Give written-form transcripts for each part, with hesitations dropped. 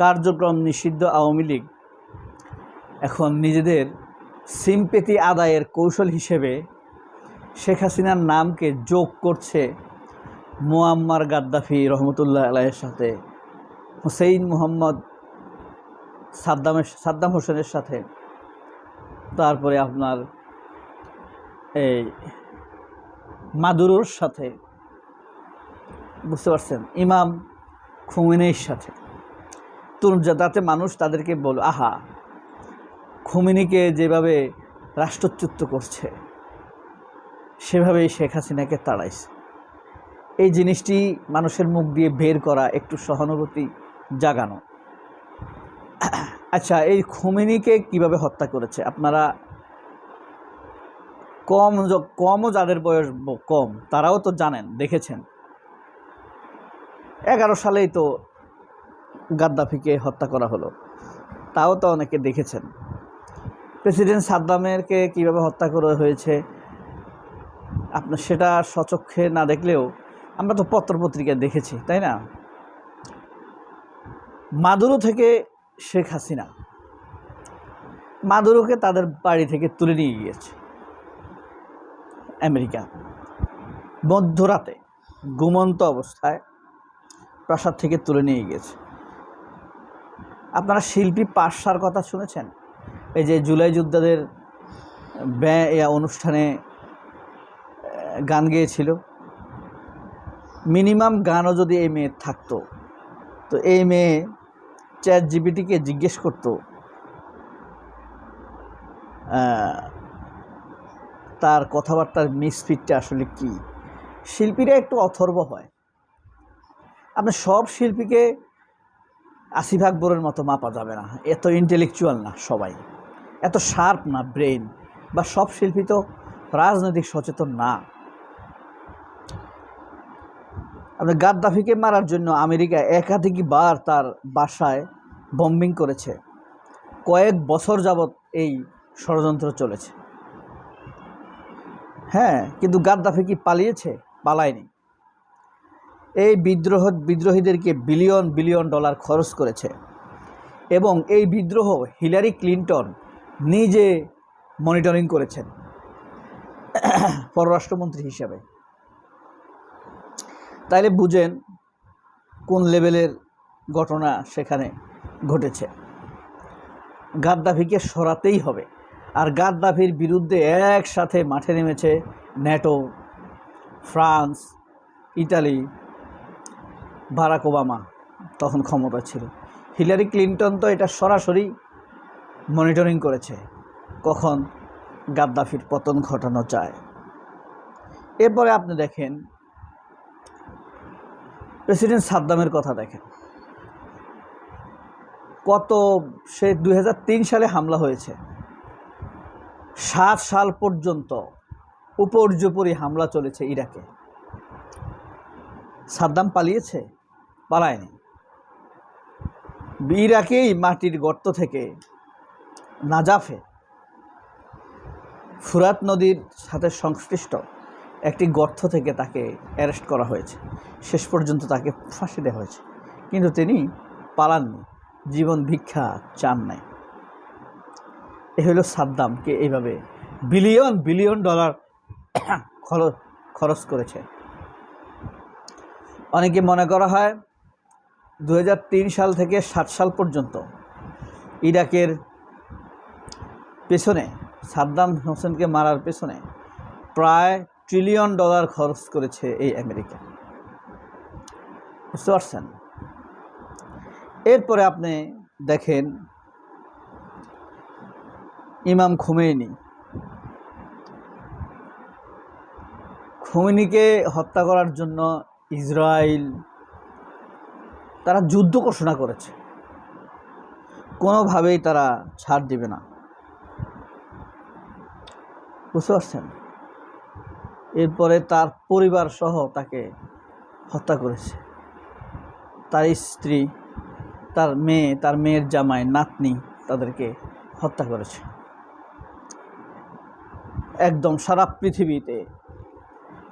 কার্যক্রম নিষিদ্ধ আওয়ামী লীগ এখন নিজেদের সিম্পেথি আদায়ের কৌশল হিসেবে শেখ হাসিনার নামকে যোগ করছে মুয়াম্মার গাদ্দাফি রহমতুল্লাহ আলাইহির সাথে, হুসেইন মোহাম্মদ সাদ্দাম হোসেনের সাথে, তারপরে আপনার এই মাদুরোর সাথে, বুঝতে পারছেন, ইমাম খুমেনির সাথে। তো যাতে মানুষ তাদেরকে বল, আহা, খুমেনিকে যেভাবে রাষ্ট্রচ্যুত করছে সেভাবেই শেখ হাসিনাকে তাড়াইছে। এই জিনিসটি মানুষের মুখ দিয়ে বের করা, একটু সহানুভূতি জাগানো। আচ্ছা, এই খুমেনিকে কিভাবে হত্যা করেছে আপনারা কমও যাদের বয়স কম তারাও তো জানেন, দেখেছেন। 11 সালেই তো গাদ্দাফিকে হত্যা করা হলো, তাও তো অনেকে দেখেছেন। প্রেসিডেন্ট সাদ্দামেরকে কীভাবে হত্যা করা হয়েছে আপনার সেটা স্বচক্ষে না দেখলেও আমরা তো পত্রপত্রিকায় দেখেছি, তাই না? মাদুরো থেকে শেখ হাসিনা মাদুরোকে তাদের বাড়ি থেকে তুলে নিয়ে গিয়েছে আমেরিকা, মধ্যরাতে ঘুমন্ত অবস্থায় প্রাসাদ থেকে তুলে নিয়ে গিয়েছে। আপনারা শিল্পী পাশার কথা শুনেছেন? এই যে জুলাই যোদ্ধাদের অনুষ্ঠানে গান গেয়েছিল, মিনিমাম গানও যদি এই মেয়ে থাকতো তো এই মেয়ে চ্যাট জিপিটিকে জিজ্ঞেস করতো তার কথাবার্তার মিসফিটটা আসলে কি। শিল্পীরা একটু অথর্ব হয়। আপনি সব শিল্পীকে 80 ভাগ বোরের মতো মাপা যাবে না, এত ইন্টেলেকচুয়াল না সবাই, এত শার্প না ব্রেন, বা সব শিল্পী তো রাজনৈতিক সচেতন না। আপনি গাদ্দাফিকে মারার জন্য আমেরিকা একাধিকবার তার বাসায় বম্বিং করেছে, কয়েক বছর যাবৎ এই ষড়যন্ত্র চলেছে। হ্যাঁ, কিন্তু গাদ্দাফি কি পালিয়েছে? পালায়নি। এই বিদ্রোহীদেরকে বিলিয়ন বিলিয়ন ডলার খরচ করেছে, এবং এই বিদ্রোহ হিলারি ক্লিন্টন নিজে মনিটরিং করেছেন পররাষ্ট্রমন্ত্রী হিসাবে। তাইলে বুঝেন কোন লেভেলের ঘটনা সেখানে ঘটেছে। গাদ্দাফিকে সরাতেই হবে। আর গাদ্দাফির বিরুদ্ধে একসাথে মাঠে নেমেছে NATO, France, Italy, Barack Obama তখন ক্ষমতা ছিল। হিলারি ক্লিন্টন তো এটা সরাসরি মনিটরিং করেছে কখন গাদ্দাফির পতন ঘটানো যায়। এরপরে আপনি দেখেন প্রেসিডেন্ট সাদ্দামের কথা দেখেন, কত সে 2003 সালে হামলা হয়েছে, 7 সাল পর্যন্ত উপর্যুপরি হামলা চলেছে ইরাকে। সাদ্দাম পালিয়েছে? পালায়নি। ইরাকেই মাটির গর্ত থেকে নাজাফে, ফুরাত নদীর সাথে সংশ্লিষ্ট একটি গর্ত থেকে তাকে অ্যারেস্ট করা হয়েছে, শেষ পর্যন্ত তাকে ফাঁসি দেওয়া হয়েছে, কিন্তু তিনি পালাননি, জীবন ভিক্ষা চান নাই। এ হলো সাদ্দামকে এইভাবে বিলিয়ন বিলিয়ন ডলার খরচ করেছে। অনেকে মনে করা হয় 2003 সাল থেকে 7 সাল পর্যন্ত ইরাকের পেছনে, সাদ্দাম হোসেনকে মারার পেছনে প্রায় $1 ট্রিলিয়ন খরচ করেছে এই আমেরিকা। বুঝতে পারছেন? এরপরে আপনি দেখেন ইমাম খুমেনিকে হত্যা করার জন্য ইসরায়েল তারা যুদ্ধ ঘোষণা করেছে, কোনোভাবেই তারা ছাড় দিবে না। বুঝতে পারছেন? এরপরে তার পরিবার সহ তাকে হত্যা করেছে, তার স্ত্রী, তার মেয়ে, তার মেয়ের জামাই, নাতনি, তাদেরকে হত্যা করেছে একদম সারা পৃথিবীতে।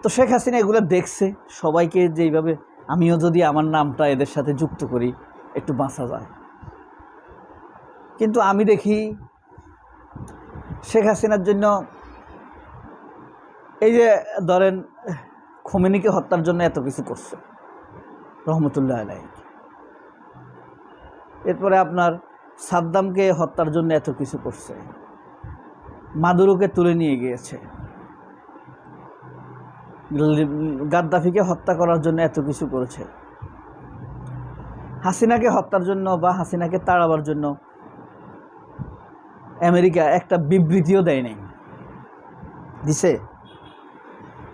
তো শেখ হাসিনা এগুলো দেখছে, সবাইকে যেইভাবে, আমিও যদি আমার নামটা এদের সাথে যুক্ত করি একটু বাঁচা যায়, কিন্তু আমি দেখি শেখ হাসিনার জন্য এই যে ধরেন খোমেনিকে হত্যার জন্য এত কিছু করছে রহমতুল্লাহ আলাইহি, এরপরে আপনার সাদ্দামকে হত্যার জন্য এত কিছু করছে, মাদুরোকে তুলে নিয়ে গিয়েছে, গাদ্দাফিকে হত্যা করার জন্য এত কিছু করেছে, হাসিনাকে হত্যার জন্য বা হাসিনাকে তাড়াবার জন্য আমেরিকা একটা বিবৃতিও দেয় নাই, দিছে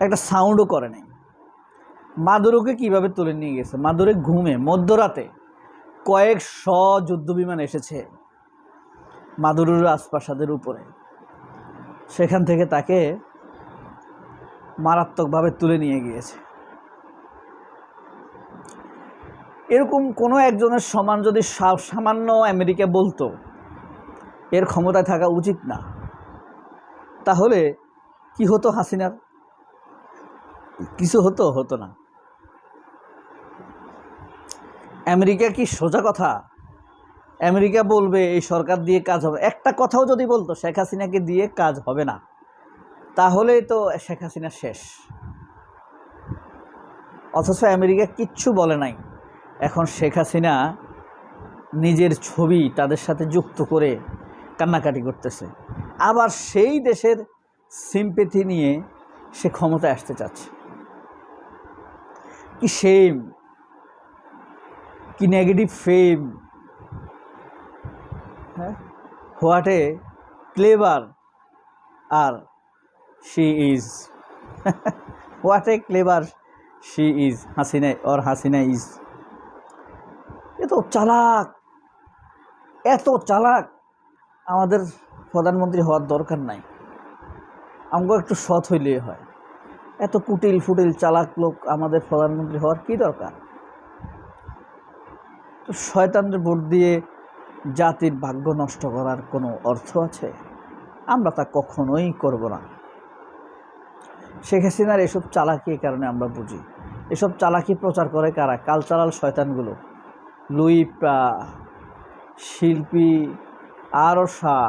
একটা সাউন্ডও করে নাই। মাদুরোকে কিভাবে তুলে নিয়ে গেছে, মাদুরে ঘুমে মধ্যরাতে কয়েকশ যুদ্ধবিমান এসেছে মাদুরোর রাজপ্রাসাদের উপরে, সেখান থেকে তাকে মারাত্মকভাবে তুলে নিয়ে গিয়েছে। এরকম কোনো একজনের সমান যদি সামান্য আমেরিকা বলতো এর ক্ষমতায় থাকা উচিত না, তাহলে কি হতো? হাসিনার কিছু হতো না। আমেরিকা কি সোজা কথা? আমেরিকা বলবে এই সরকার দিয়ে কাজ হবে, একটা কথাও যদি বলতো শেখ হাসিনাকে দিয়ে কাজ হবে না, তাহলেই তো শেখ হাসিনা শেষ। অথচ আমেরিকা কিচ্ছু বলে নাই। এখন শেখ হাসিনা নিজের ছবি তাদের সাথে যুক্ত করে কান্নাকাটি করতেছে, আবার সেই দেশের সিম্পেথি নিয়ে সে ক্ষমতায় আসতে চাচ্ছে। কি শেম, কি নেগেটিভ ফেম। হ্যাঁ, what a clever are she is, what a clever she is, Hasina और হাসিনা ইজ। এত চালাক, এত চালাক আমাদের প্রধানমন্ত্রী হওয়ার দরকার নাই, আমাকে একটু সৎ হইলেই হয়। এত কুটিল ফুটিল চালাক লোক আমাদের প্রধানমন্ত্রী হওয়ার কি দরকার? তো শয়তানদের ভোট দিয়ে জাতির ভাগ্য নষ্ট করার কোনো অর্থ আছে? আমরা তা কখনোই করব না। শেখ হাসিনার এসব চালাকি এই কারণে আমরা বুঝি। এসব চালাকি প্রচার করে কারা? কালচারাল শয়তানগুলো, লুইপা, শিল্পী আরশা,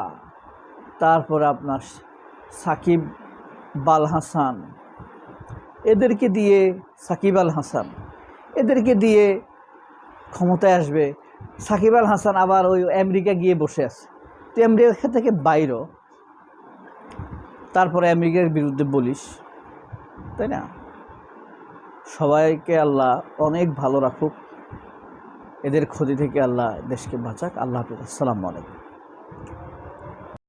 তারপরে আপনার সাকিব আল হাসান, এদেরকে দিয়ে, সাকিব আল হাসান, এদেরকে দিয়ে ক্ষমতায় আসবে। সাকিব আল হাসান আবার ওই আমেরিকা গিয়ে বসে আছে, তুই আমেরিকা থেকে বাইরও, তারপরে আমেরিকার বিরুদ্ধে বলিস, তাই না? সবাইকে আল্লাহ অনেক ভালো রাখুক, এদের ক্ষতি থেকে আল্লাহ দেশকে বাঁচাক। আল্লাহ হাফেজ, আসসালামু আলাইকুম।